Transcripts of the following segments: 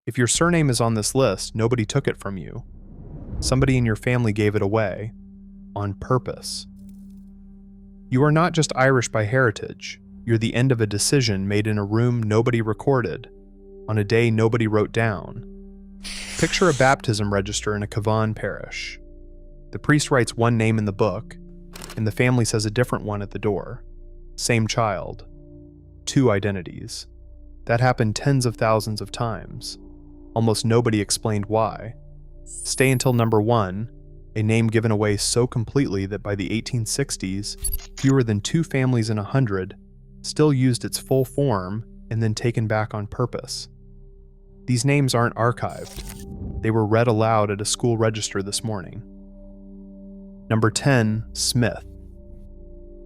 If your surname is on this list, nobody took it from you. Somebody in your family gave it away, on purpose. You are not just Irish by heritage, you're the end of a decision made in a room nobody recorded, on a day nobody wrote down. Picture a baptism register in a Cavan parish. The priest writes one name in the book, and the family says a different one at the door. Same child. Two identities. That happened tens of thousands of times. Almost nobody explained why. Stay until number 1, a name given away so completely that by the 1860s, fewer than 2 families in 100 still used its full form and then taken back on purpose. These names aren't archived. They were read aloud at a school register this morning. Number 10, Smith.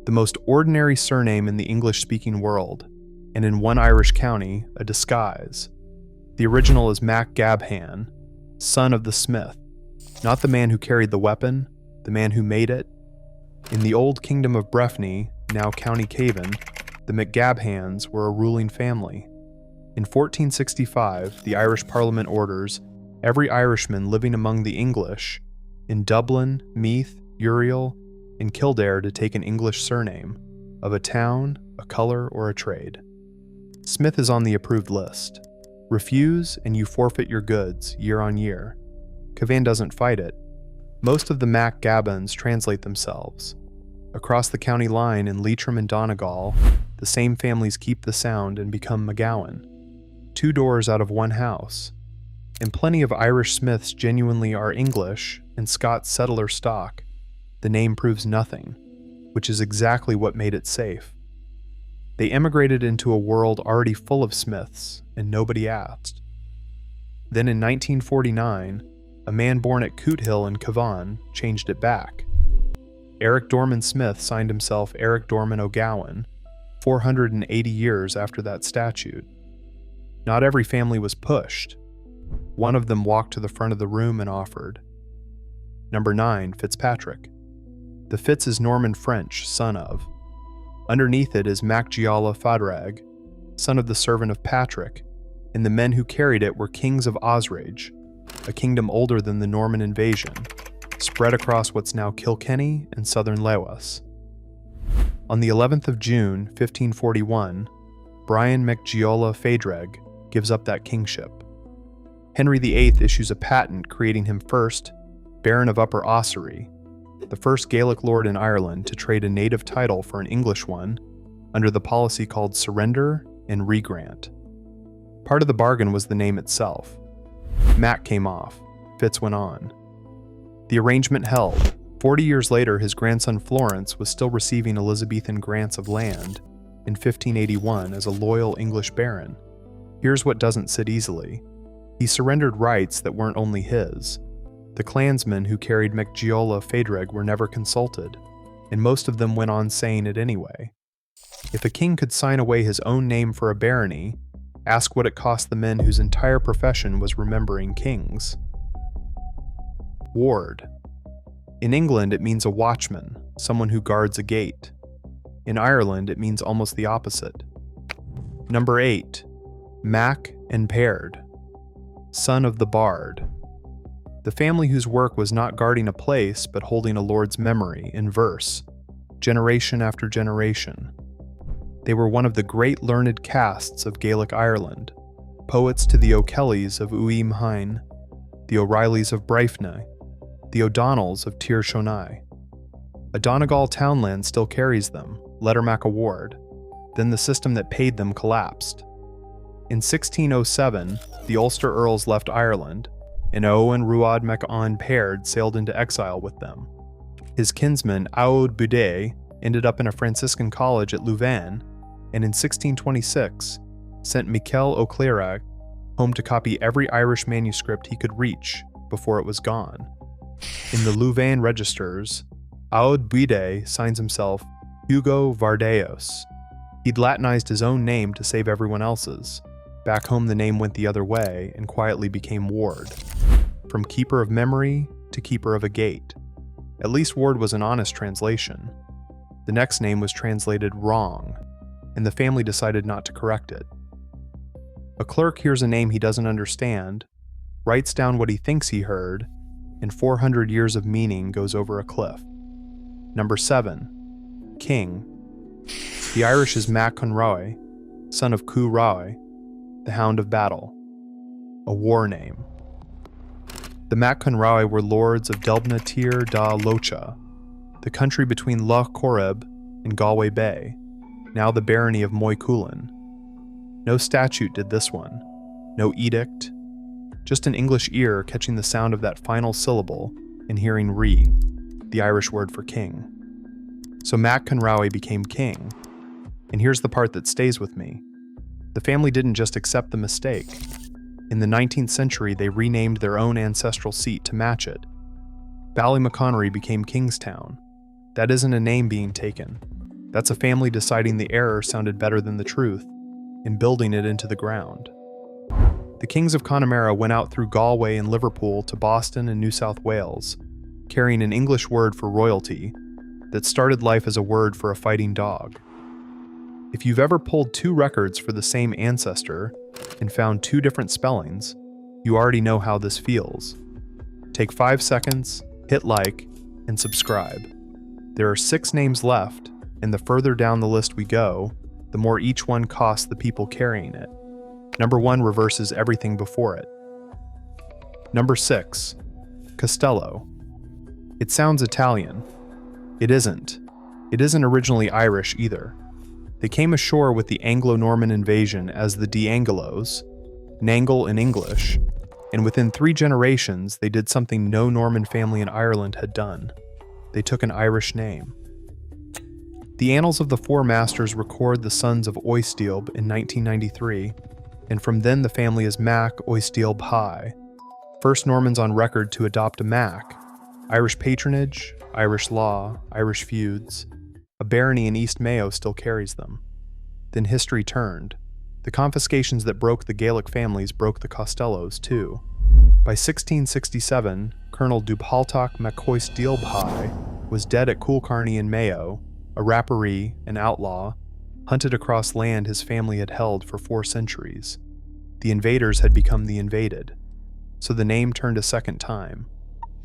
The most ordinary surname in the English-speaking world, and in one Irish county, a disguise. The original is Mac Gabhan, son of the smith, not the man who carried the weapon, the man who made it. In the old kingdom of Breffni, now County Cavan, the McGabhans were a ruling family. In 1465, the Irish Parliament orders every Irishman living among the English in Dublin, Meath, Uriel, and Kildare to take an English surname of a town, a color, or a trade. Smith is on the approved list. Refuse and you forfeit your goods year on year. Cavan doesn't fight it. Most of the Mac Gabbans translate themselves. Across the county line in Leitrim and Donegal, the same families keep the sound and become McGowan. 2 doors out of one house. And plenty of Irish Smiths genuinely are English and Scots settler stock. The name proves nothing, which is exactly what made it safe. They emigrated into a world already full of Smiths, and nobody asked. Then in 1949, a man born at Cootehill in Cavan changed it back. Eric Dorman Smith signed himself Eric Dorman O'Gowan, 480 years after that statute. Not every family was pushed. One of them walked to the front of the room and offered. Number 9, Fitzpatrick. The Fitz is Norman French, son of. Underneath it is Mac Gialla Fadrag, son of the servant of Patrick, and the men who carried it were kings of Osrage, a kingdom older than the Norman invasion, spread across what's now Kilkenny and southern Lewas. On the 11th of June, 1541, Brian MacGiolla Fadrag gives up that kingship. Henry VIII issues a patent creating him first Baron of Upper Ossory, the first Gaelic lord in Ireland to trade a native title for an English one under the policy called surrender and regrant. Part of the bargain was the name itself. Mac came off, Fitz went on. The arrangement held. 40 years later, his grandson Florence was still receiving Elizabethan grants of land in 1581 as a loyal English baron. Here's what doesn't sit easily. He surrendered rights that weren't only his. The clansmen who carried MacGiolla Fadrag were never consulted, and most of them went on saying it anyway. If a king could sign away his own name for a barony, ask what it cost the men whose entire profession was remembering kings. Ward. In England, it means a watchman, someone who guards a gate. In Ireland, it means almost the opposite. Number 8. Mac and Paird. Son of the Bard. The family whose work was not guarding a place, but holding a lord's memory in verse, generation after generation. They were one of the great learned castes of Gaelic Ireland, poets to the O'Kellys of Uim Hain, the O'Reillys of Breifne, the O'Donnells of Tir Shonai. A Donegal townland still carries them, Lettermac Award. Then the system that paid them collapsed. In 1607, the Ulster Earls left Ireland, and Owen Ruad MacAn Paird sailed into exile with them. His kinsman, Aod Bude, ended up in a Franciscan college at Louvain, and in 1626, sent Michael O'Clearach home to copy every Irish manuscript he could reach before it was gone. In the Louvain registers, Aod Bude signs himself Hugo Vardeos. He'd Latinized his own name to save everyone else's. Back home the name went the other way and quietly became Ward. From keeper of memory to keeper of a gate. At least Ward was an honest translation. The next name was translated wrong, and the family decided not to correct it. A clerk hears a name he doesn't understand, writes down what he thinks he heard, and 400 years of meaning goes over a cliff. Number 7. King. The Irish is Mac Conroy, son of Cú Rao, the Hound of Battle. A war name. The Mac Conroy were lords of Delbna Tir da Locha, the country between Lough Corrib and Galway Bay, now the barony of Moycullen. No statute did this one, no edict, just an English ear catching the sound of that final syllable and hearing re, the Irish word for king. So Mac Conroy became king. And here's the part that stays with me. The family didn't just accept the mistake. In the 19th century, they renamed their own ancestral seat to match it. Ballymaconry became Kingstown. That isn't a name being taken. That's a family deciding the error sounded better than the truth and building it into the ground. The Kings of Connemara went out through Galway and Liverpool to Boston and New South Wales, carrying an English word for royalty that started life as a word for a fighting dog. If you've ever pulled 2 records for the same ancestor and found 2 different spellings, you already know how this feels. Take 5 seconds, hit like, and subscribe. There are 6 names left, and the further down the list we go, the more each one costs the people carrying it. Number 1 reverses everything before it. Number 6. Costello. It sounds Italian. It isn't. It isn't originally Irish either. They came ashore with the Anglo-Norman invasion as the D'Angelos, Nangle in English, and within 3 generations they did something no Norman family in Ireland had done. They took an Irish name. The Annals of the Four Masters record the sons of Oisteelb in 1993, and from then the family is Mac Oisteelb High, first Normans on record to adopt a Mac, Irish patronage, Irish law, Irish feuds. A barony in East Mayo still carries them. Then history turned. The confiscations that broke the Gaelic families broke the Costellos too. By 1667, Colonel Dubhaltoch MacOisteelb High was dead at Coolcarney in Mayo, a rapparee, an outlaw, hunted across land his family had held for 4 centuries. The invaders had become the invaded, so the name turned a second time.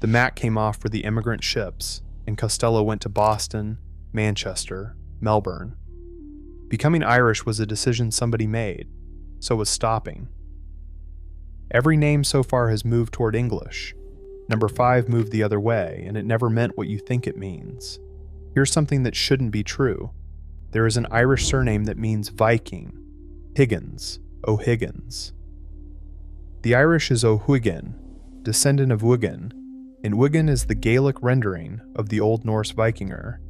The Mac came off for the immigrant ships, and Costello went to Boston, Manchester, Melbourne. Becoming Irish was a decision somebody made, so was stopping. Every name so far has moved toward English. Number 5 moved the other way, and it never meant what you think it means. Here's something that shouldn't be true. There is an Irish surname that means Viking. Higgins, O'Higgins. The Irish is O'Huigin, descendant of Wigan, and Wigan is the Gaelic rendering of the Old Norse Vikinger.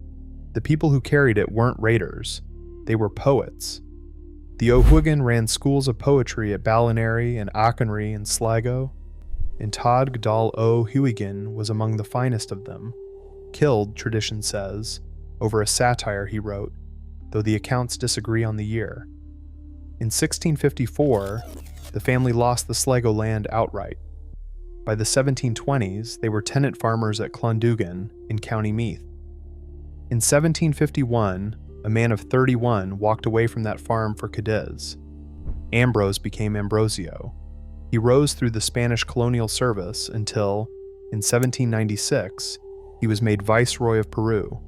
The people who carried it weren't raiders, they were poets. The O'Huigin ran schools of poetry at Ballinary and Auchenry and Sligo, and Todd Godal O'Huigin was among the finest of them, killed, tradition says, over a satire he wrote, though the accounts disagree on the year. In 1654, the family lost the Sligo land outright. By the 1720s, they were tenant farmers at Clondugan in County Meath. In 1751, a man of 31 walked away from that farm for Cadiz. Ambrose became Ambrosio. He rose through the Spanish colonial service until, in 1796, he was made Viceroy of Peru.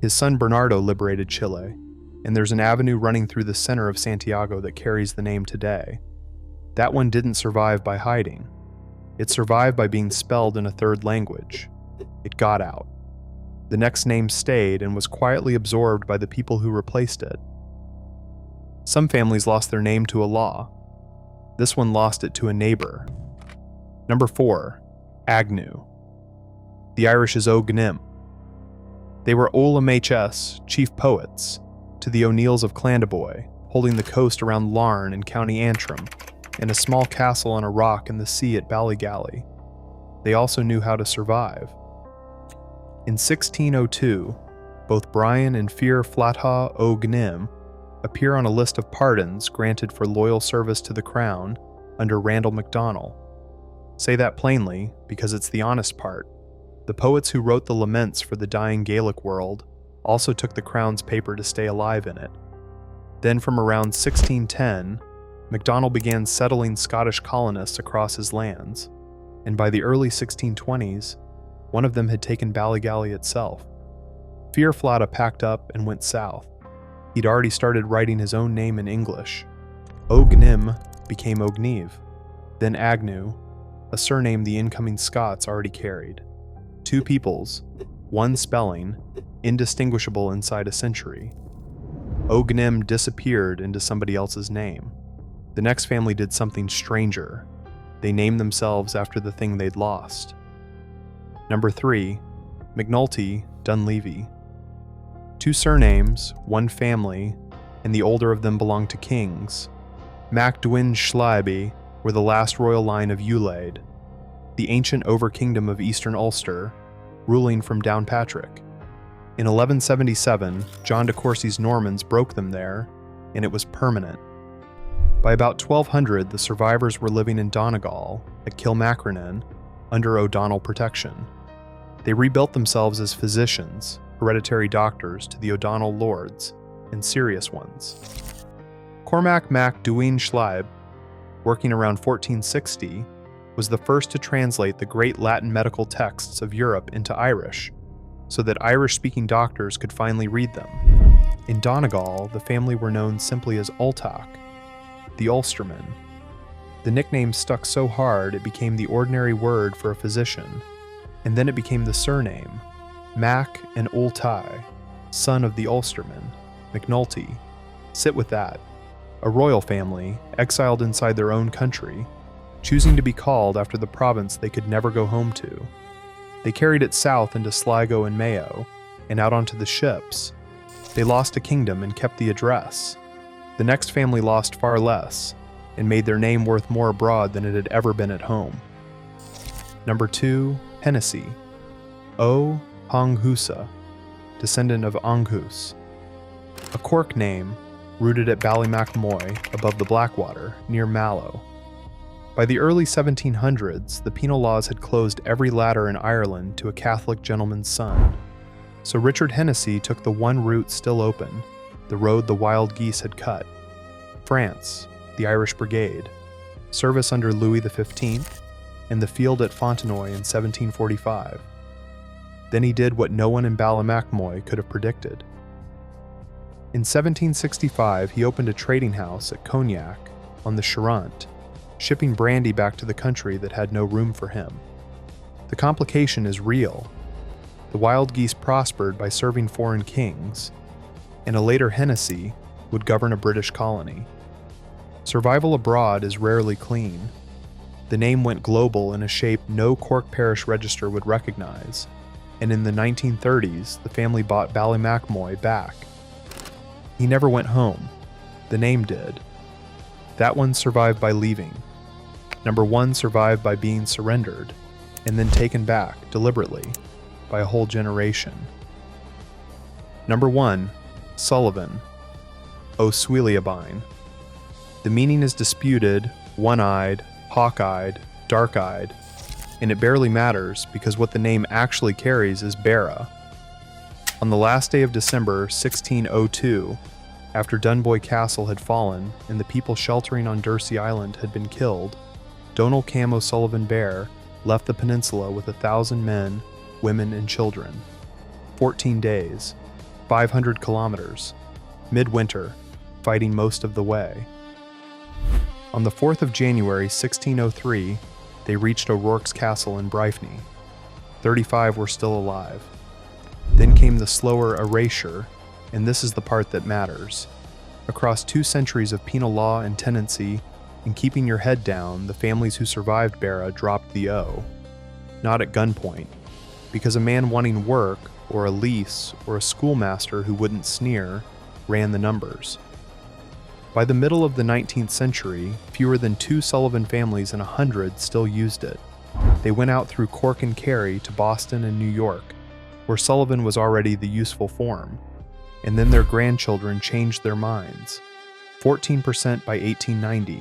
His son Bernardo liberated Chile, and there's an avenue running through the center of Santiago that carries the name today. That one didn't survive by hiding. It survived by being spelled in a 3rd language. It got out. The next name stayed and was quietly absorbed by the people who replaced it. Some families lost their name to a law. This one lost it to a neighbor. Number 4, Agnew. The Irish is O'Gnim. They were OLMHS, chief poets, to the O'Neills of Clandeboy, holding the coast around Larne in County Antrim, and a small castle on a rock in the sea at Ballygally. They also knew how to survive. In 1602, both Brian and Fear Flatha O'Gnim appear on a list of pardons granted for loyal service to the crown under Randall MacDonald. Say that plainly, because it's the honest part. The poets who wrote the laments for the dying Gaelic world also took the crown's paper to stay alive in it. Then from around 1610, MacDonald began settling Scottish colonists across his lands, and by the early 1620s, one of them had taken Ballygally itself. Fearflata packed up and went south. He'd already started writing his own name in English. Ognim became Ogniv, then Agnew, a surname the incoming Scots already carried. Two peoples, one spelling, indistinguishable inside a century. Ognim disappeared into somebody else's name. The next family did something stranger. They named themselves after the thing they'd lost. Number 3, McNulty, Dunleavy. Two surnames, one family, and the older of them belonged to kings. Mac Dwyn Schleiby were the last royal line of Ulaid, the ancient overkingdom of eastern Ulster, ruling from Downpatrick. In 1177, John de Courcy's Normans broke them there, and it was permanent. By about 1200, the survivors were living in Donegal, at Kilmacrenan, under O'Donnell protection. They rebuilt themselves as physicians, hereditary doctors to the O'Donnell lords, and serious ones. Cormac Mac Dwyn Schleib, working around 1460, was the first to translate the great Latin medical texts of Europe into Irish, so that Irish-speaking doctors could finally read them. In Donegal, the family were known simply as Ultach, the Ulstermen. The nickname stuck so hard it became the ordinary word for a physician, and then it became the surname, Mac and Ultai, son of the Ulsterman, McNulty. Sit with that. A royal family, exiled inside their own country, choosing to be called after the province they could never go home to. They carried it south into Sligo and Mayo, and out onto the ships. They lost a kingdom and kept the address. The next family lost far less, and made their name worth more abroad than it had ever been at home. Number 2, Hennessy. O. Honghusa, descendant of Anghus. A Cork name, rooted at Ballymacmoy above the Blackwater, near Mallow. By the early 1700s, the penal laws had closed every ladder in Ireland to a Catholic gentleman's son. So Richard Hennessy took the one route still open, the road the wild geese had cut. France, the Irish Brigade, service under Louis XV, and the field at Fontenoy in 1745. Then he did what no one in Ballymacmoy could have predicted. In 1765, he opened a trading house at Cognac on the Charente, shipping brandy back to the country that had no room for him. The complication is real. The wild geese prospered by serving foreign kings, and a later Hennessy would govern a British colony. Survival abroad is rarely clean. The name went global in a shape no Cork parish register would recognize, and in the 1930s, the family bought Ballymacmoy back. He never went home. The name did. That one survived by leaving. Number 1 survived by being surrendered, and then taken back, deliberately, by a whole generation. Number 1, Sullivan, O'Swiliabine. The meaning is disputed, one-eyed, hawk-eyed, dark-eyed, and it barely matters because what the name actually carries is Barra. On the last day of December 1602, after Dunboy Castle had fallen and the people sheltering on Dursey Island had been killed, Donal Cam O'Sullivan Bear left the peninsula with 1,000 men, women, and children. 14 days, 500 kilometers, midwinter, fighting most of the way. On the 4th of January 1603, they reached O'Rourke's castle in Bryfney. 35 were still alive. Then came the slower erasure, and this is the part that matters. Across 2 centuries of penal law and tenancy, in keeping your head down, the families who survived Barra dropped the O. Not at gunpoint, because a man wanting work, or a lease, or a schoolmaster who wouldn't sneer, ran the numbers. By the middle of the 19th century, fewer than 2 Sullivan families in 100 still used it. They went out through Cork and Kerry to Boston and New York, where Sullivan was already the useful form, and then their grandchildren changed their minds. 14% by 1890,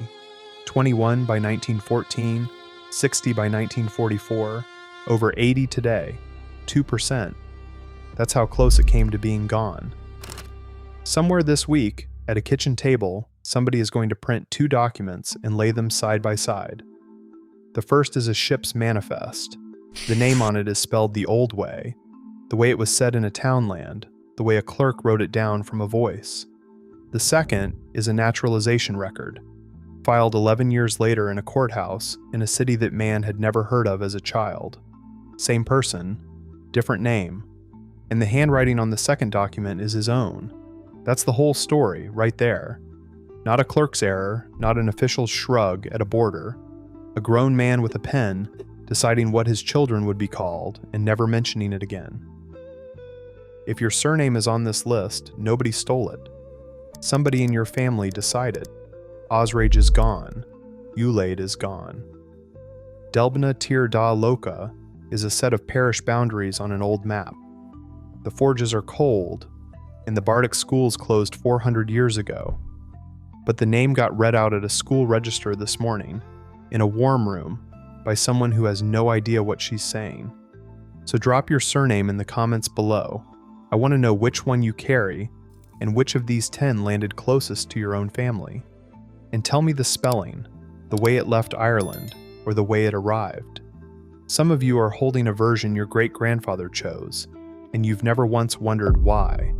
21 by 1914, 60 by 1944, over 80 today, 2%. That's how close it came to being gone. Somewhere this week, at a kitchen table, somebody is going to print 2 documents and lay them side by side. The first is a ship's manifest. The name on it is spelled the old way, the way it was said in a townland, the way a clerk wrote it down from a voice. The second is a naturalization record, filed 11 years later in a courthouse in a city that man had never heard of as a child. Same person, different name, and the handwriting on the second document is his own. That's the whole story, right there. Not a clerk's error, not an official's shrug at a border. A grown man with a pen deciding what his children would be called and never mentioning it again. If your surname is on this list, nobody stole it. Somebody in your family decided. Osrage is gone. Ulade is gone. Delbna Tir Da Loka is a set of parish boundaries on an old map. The forges are cold, and the Bardic schools closed 400 years ago. But the name got read out at a school register this morning, in a warm room, by someone who has no idea what she's saying. So drop your surname in the comments below. I want to know which one you carry, and which of these 10 landed closest to your own family. And tell me the spelling, the way it left Ireland, or the way it arrived. Some of you are holding a version your great-grandfather chose, and you've never once wondered why.